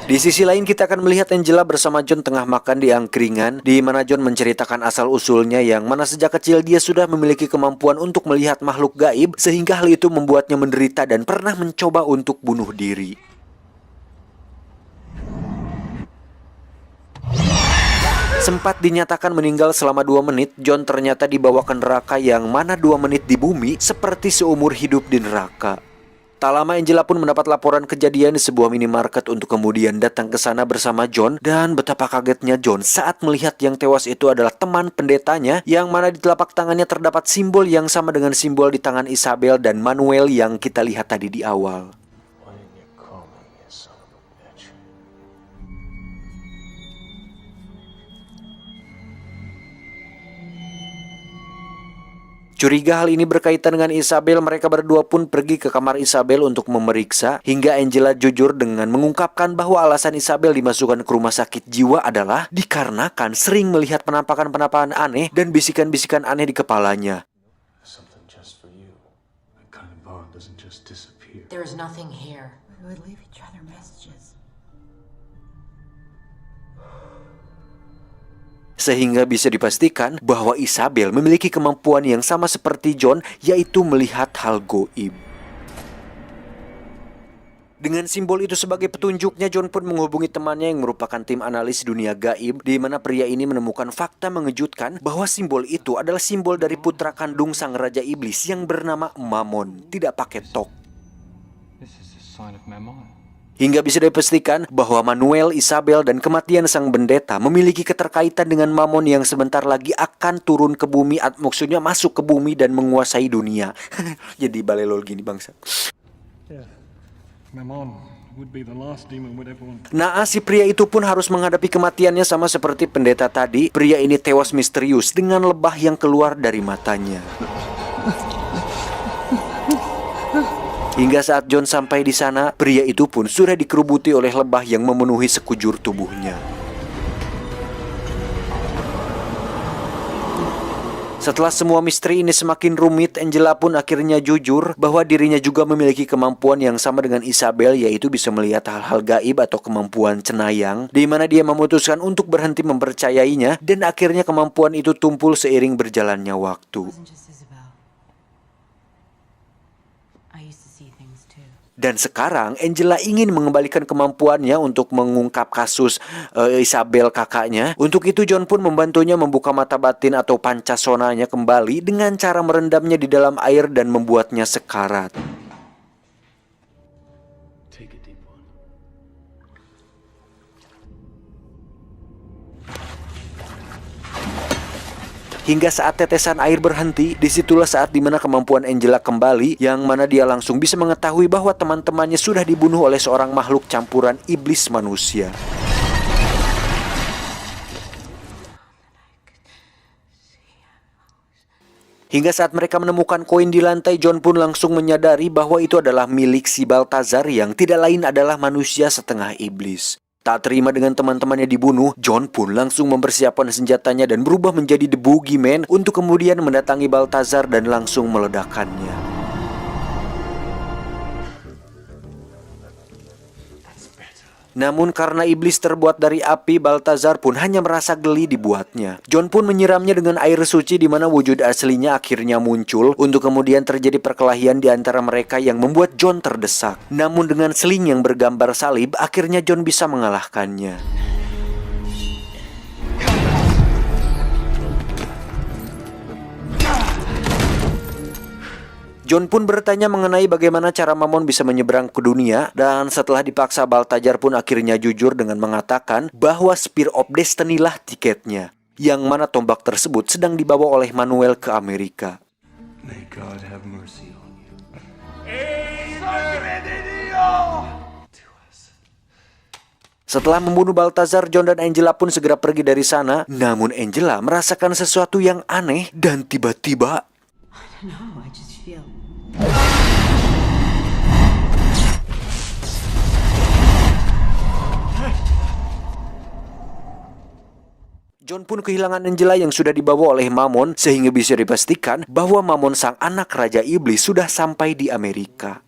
Di sisi lain kita akan melihat Angela bersama John tengah makan di angkringan, di mana John menceritakan asal-usulnya yang mana sejak kecil dia sudah memiliki kemampuan untuk melihat makhluk gaib, sehingga hal itu membuatnya menderita dan pernah mencoba untuk bunuh diri. Sempat dinyatakan meninggal selama 2 menit, John ternyata dibawa ke neraka yang mana 2 menit di bumi seperti seumur hidup di neraka. Tak lama Angela pun mendapat laporan kejadian di sebuah minimarket untuk kemudian datang ke sana bersama John, dan betapa kagetnya John saat melihat yang tewas itu adalah teman pendetanya yang mana di telapak tangannya terdapat simbol yang sama dengan simbol di tangan Isabel dan Manuel yang kita lihat tadi di awal. Curiga hal ini berkaitan dengan Isabel, mereka berdua pun pergi ke kamar Isabel untuk memeriksa, hingga Angela jujur dengan mengungkapkan bahwa alasan Isabel dimasukkan ke rumah sakit jiwa adalah dikarenakan sering melihat penampakan-penampakan aneh dan bisikan-bisikan aneh di kepalanya. There is nothing here. We would leave each other messages. Sehingga bisa dipastikan bahwa Isabel memiliki kemampuan yang sama seperti John, yaitu melihat hal goib. Dengan simbol itu sebagai petunjuknya, John pun menghubungi temannya yang merupakan tim analis dunia gaib, di mana pria ini menemukan fakta mengejutkan bahwa simbol itu adalah simbol dari putra kandung sang raja iblis yang bernama Mammon, tidak pakai tok. Hingga bisa dipastikan bahwa Manuel, Isabel, dan kematian sang pendeta memiliki keterkaitan dengan Mammon yang sebentar lagi akan turun ke bumi, maksudnya masuk ke bumi dan menguasai dunia. Jadi balelol gini bangsa. Nah, si pria itu pun harus menghadapi kematiannya sama seperti pendeta tadi. Pria ini tewas misterius dengan lebah yang keluar dari matanya. Hingga saat John sampai di sana, pria itu pun sudah dikerubuti oleh lebah yang memenuhi sekujur tubuhnya. Setelah semua misteri ini semakin rumit, Angela pun akhirnya jujur bahwa dirinya juga memiliki kemampuan yang sama dengan Isabel, yaitu bisa melihat hal-hal gaib atau kemampuan cenayang, di mana dia memutuskan untuk berhenti mempercayainya, dan akhirnya kemampuan itu tumpul seiring berjalannya waktu. Dan sekarang Angela ingin mengembalikan kemampuannya untuk mengungkap kasus Isabel kakaknya. Untuk itu John pun membantunya membuka mata batin atau pancasonanya kembali dengan cara merendamnya di dalam air dan membuatnya sekarat. Hingga saat tetesan air berhenti, disitulah saat dimana kemampuan Angela kembali, yang mana dia langsung bisa mengetahui bahwa teman-temannya sudah dibunuh oleh seorang makhluk campuran iblis manusia. Hingga saat mereka menemukan koin di lantai, John pun langsung menyadari bahwa itu adalah milik si Baltazar yang tidak lain adalah manusia setengah iblis. Tak terima dengan teman-temannya dibunuh, John pun langsung mempersiapkan senjatanya dan berubah menjadi The Boogeyman untuk kemudian mendatangi Baltazar dan langsung meledakkannya. Namun karena iblis terbuat dari api, Baltazar pun hanya merasa geli dibuatnya. John pun menyiramnya dengan air suci, di mana wujud aslinya akhirnya muncul untuk kemudian terjadi perkelahian di antara mereka yang membuat John terdesak. Namun dengan sling yang bergambar salib, akhirnya John bisa mengalahkannya. John pun bertanya mengenai bagaimana cara Mammon bisa menyeberang ke dunia, dan setelah dipaksa Baltazar pun akhirnya jujur dengan mengatakan bahwa Spear of Destiny lah tiketnya, yang mana tombak tersebut sedang dibawa oleh Manuel ke Amerika. May God have mercy on you. Setelah membunuh Baltazar, John dan Angela pun segera pergi dari sana. Namun Angela merasakan sesuatu yang aneh dan tiba-tiba John pun kehilangan Angela yang sudah dibawa oleh Mammon, sehingga bisa dipastikan bahwa Mammon sang anak raja iblis sudah sampai di Amerika.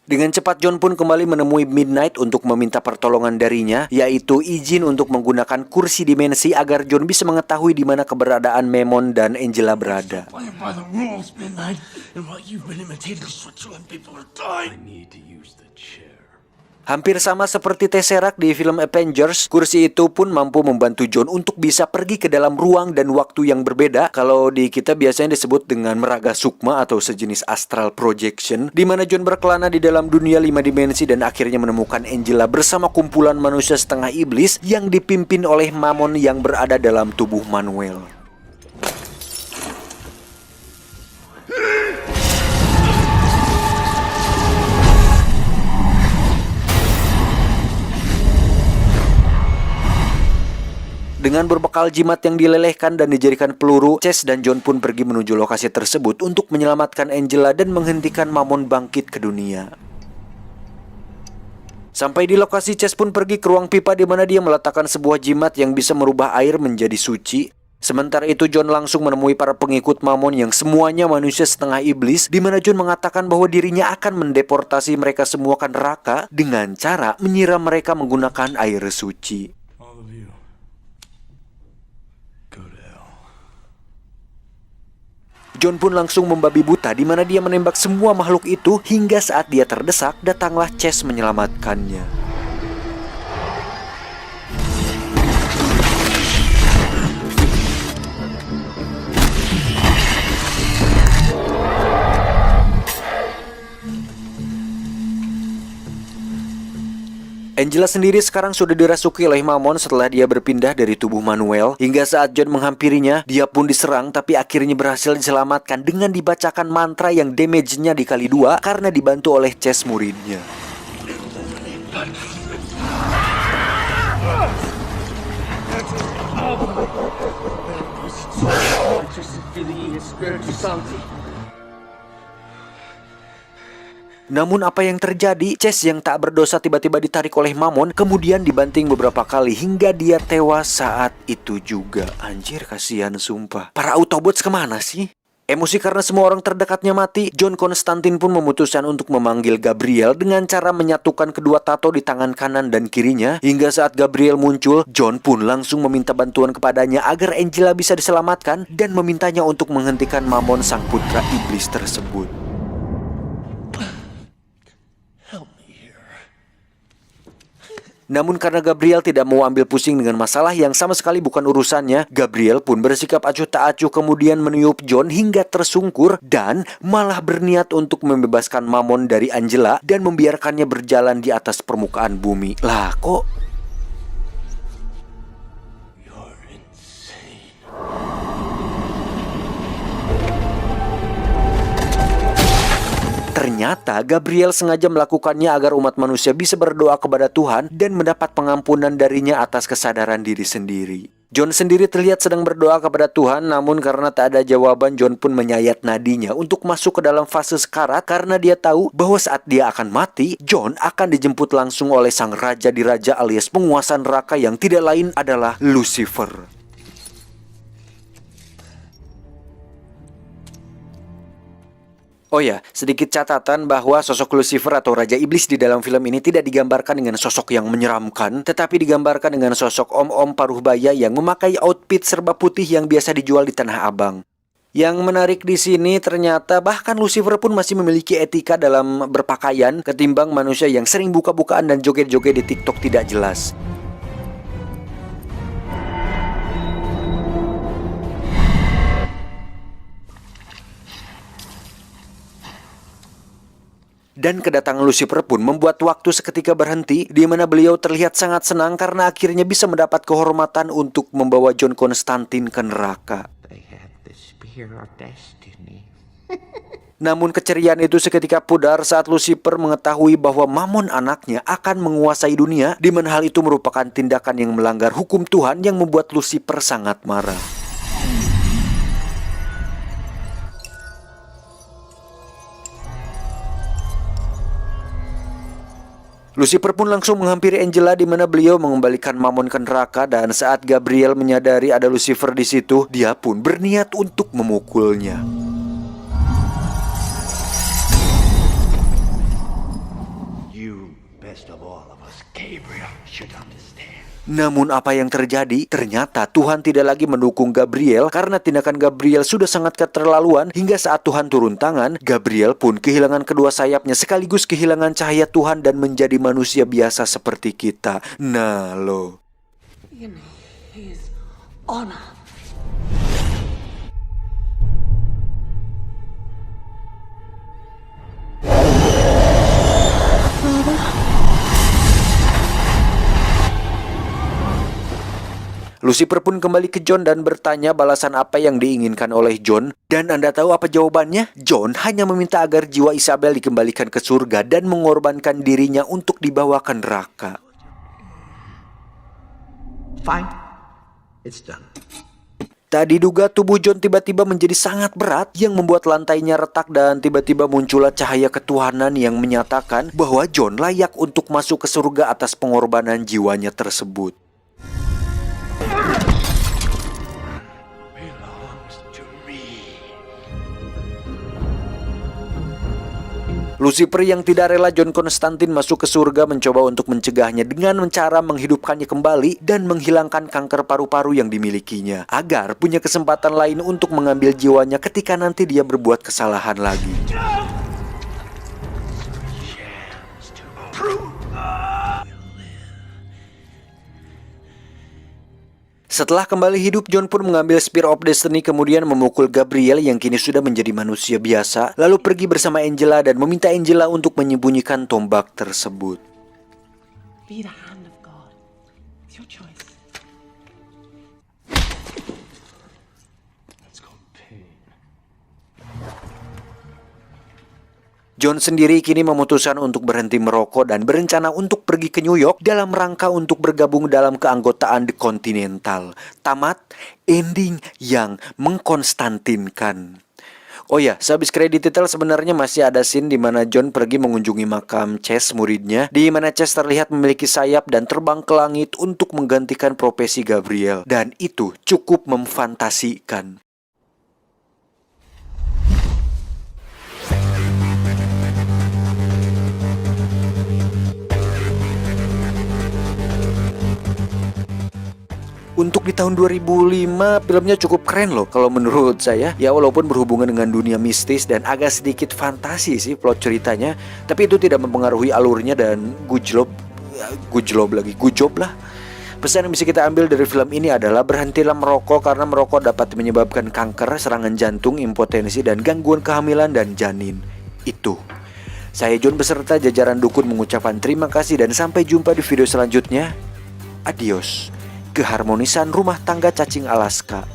Dengan cepat John pun kembali menemui Midnight untuk meminta pertolongan darinya, yaitu izin untuk menggunakan kursi dimensi agar John bisa mengetahui di mana keberadaan Mammon dan Angela berada. Playing by the rules, Midnight, and what you've been imitating Switzerland people are dying. I need to use the chair. Hampir sama seperti Tesseract di film Avengers, kursi itu pun mampu membantu John untuk bisa pergi ke dalam ruang dan waktu yang berbeda. Kalau di kita biasanya disebut dengan meraga sukma atau sejenis astral projection, di mana John berkelana di dalam dunia 5 dimensi dan akhirnya menemukan Angela bersama kumpulan manusia setengah iblis yang dipimpin oleh Mammon yang berada dalam tubuh Manuel. Dengan berbekal jimat yang dilelehkan dan dijadikan peluru, Chase dan John pun pergi menuju lokasi tersebut untuk menyelamatkan Angela dan menghentikan Mammon bangkit ke dunia. Sampai di lokasi, Chase pun pergi ke ruang pipa di mana dia meletakkan sebuah jimat yang bisa merubah air menjadi suci. Sementara itu John langsung menemui para pengikut Mammon yang semuanya manusia setengah iblis, di mana John mengatakan bahwa dirinya akan mendeportasi mereka semua ke neraka dengan cara menyiram mereka menggunakan air suci. John pun langsung membabi buta di mana dia menembak semua makhluk itu hingga saat dia terdesak, datanglah Chase menyelamatkannya. Angela sendiri sekarang sudah dirasuki oleh Mammon setelah dia berpindah dari tubuh Manuel. Hingga saat John menghampirinya, dia pun diserang tapi akhirnya berhasil diselamatkan dengan dibacakan mantra yang damage-nya dikali 2 karena dibantu oleh Chase muridnya. Namun apa yang terjadi? Chase yang tak berdosa tiba-tiba ditarik oleh Mammon, kemudian dibanting beberapa kali hingga dia tewas saat itu juga. Anjir, kasihan sumpah. Para Autobots kemana sih? Emosi karena semua orang terdekatnya mati, John Constantine pun memutuskan untuk memanggil Gabriel dengan cara menyatukan kedua tato di tangan kanan dan kirinya. Hingga saat Gabriel muncul, John pun langsung meminta bantuan kepadanya agar Angela bisa diselamatkan dan memintanya untuk menghentikan Mammon sang putra iblis tersebut. Namun karena Gabriel tidak mau ambil pusing dengan masalah yang sama sekali bukan urusannya, Gabriel pun bersikap acuh tak acuh kemudian meniup John hingga tersungkur dan malah berniat untuk membebaskan Mammon dari Angela dan membiarkannya berjalan di atas permukaan bumi. Lah kok? Ternyata Gabriel sengaja melakukannya agar umat manusia bisa berdoa kepada Tuhan dan mendapat pengampunan darinya atas kesadaran diri sendiri. John sendiri terlihat sedang berdoa kepada Tuhan, namun karena tak ada jawaban, John pun menyayat nadinya untuk masuk ke dalam fase sekarat karena dia tahu bahwa saat dia akan mati, John akan dijemput langsung oleh sang raja di raja alias penguasa neraka yang tidak lain adalah Lucifer. Oh ya, sedikit catatan bahwa sosok Lucifer atau Raja Iblis di dalam film ini tidak digambarkan dengan sosok yang menyeramkan, tetapi digambarkan dengan sosok om-om paruh baya yang memakai outfit serba putih yang biasa dijual di Tanah Abang. Yang menarik di sini ternyata bahkan Lucifer pun masih memiliki etika dalam berpakaian ketimbang manusia yang sering buka-bukaan dan joget-joget di TikTok tidak jelas. Dan kedatangan Lucifer pun membuat waktu seketika berhenti, di mana beliau terlihat sangat senang karena akhirnya bisa mendapat kehormatan untuk membawa John Constantine ke neraka. Namun keceriaan itu seketika pudar saat Lucifer mengetahui bahwa Mammon anaknya akan menguasai dunia, di mana hal itu merupakan tindakan yang melanggar hukum Tuhan yang membuat Lucifer sangat marah. Lucifer pun langsung menghampiri Angela di mana beliau mengembalikan Mammon ke neraka, dan saat Gabriel menyadari ada Lucifer di situ, dia pun berniat untuk memukulnya. should understand. Namun apa yang terjadi? Ternyata Tuhan tidak lagi mendukung Gabriel karena tindakan Gabriel sudah sangat keterlaluan hingga saat Tuhan turun tangan, Gabriel pun kehilangan kedua sayapnya sekaligus kehilangan cahaya Tuhan dan menjadi manusia biasa seperti kita. Nah lo. In his honor. Lucifer pun kembali ke John dan bertanya balasan apa yang diinginkan oleh John. Dan Anda tahu apa jawabannya? John hanya meminta agar jiwa Isabel dikembalikan ke surga dan mengorbankan dirinya untuk dibawa ke neraka. Fine. It's done. Tak diduga tubuh John tiba-tiba menjadi sangat berat yang membuat lantainya retak dan tiba-tiba muncullah cahaya ketuhanan yang menyatakan bahwa John layak untuk masuk ke surga atas pengorbanan jiwanya tersebut. Belongs to me. Lucifer yang tidak rela John Konstantin masuk ke surga mencoba untuk mencegahnya dengan cara menghidupkannya kembali dan menghilangkan kanker paru-paru yang dimilikinya agar punya kesempatan lain untuk mengambil jiwanya ketika nanti dia berbuat kesalahan lagi. Setelah kembali hidup, John pun mengambil Spear of Destiny kemudian memukul Gabriel yang kini sudah menjadi manusia biasa, lalu pergi bersama Angela dan meminta Angela untuk menyembunyikan tombak tersebut. Be the hand of God. It's your choice. That's called pain. John sendiri kini memutuskan untuk berhenti merokok dan berencana untuk pergi ke New York dalam rangka untuk bergabung dalam keanggotaan The Continental. Tamat, ending yang mengkonstantinkan. Oh ya, sehabis kredit title sebenarnya masih ada scene di mana John pergi mengunjungi makam Chess muridnya, di mana Chess terlihat memiliki sayap dan terbang ke langit untuk menggantikan profesi Gabriel. Dan itu cukup memfantasikan. Untuk di tahun 2005 filmnya cukup keren loh kalau menurut saya. Ya walaupun berhubungan dengan dunia mistis dan agak sedikit fantasi sih plot ceritanya, tapi itu tidak mempengaruhi alurnya dan good job lah. Pesan yang bisa kita ambil dari film ini adalah berhentilah merokok karena merokok dapat menyebabkan kanker, serangan jantung, impotensi, dan gangguan kehamilan dan janin. Itu. Saya John beserta jajaran dukun mengucapkan terima kasih dan sampai jumpa di video selanjutnya. Adios. Keharmonisan rumah tangga cacing Alaska.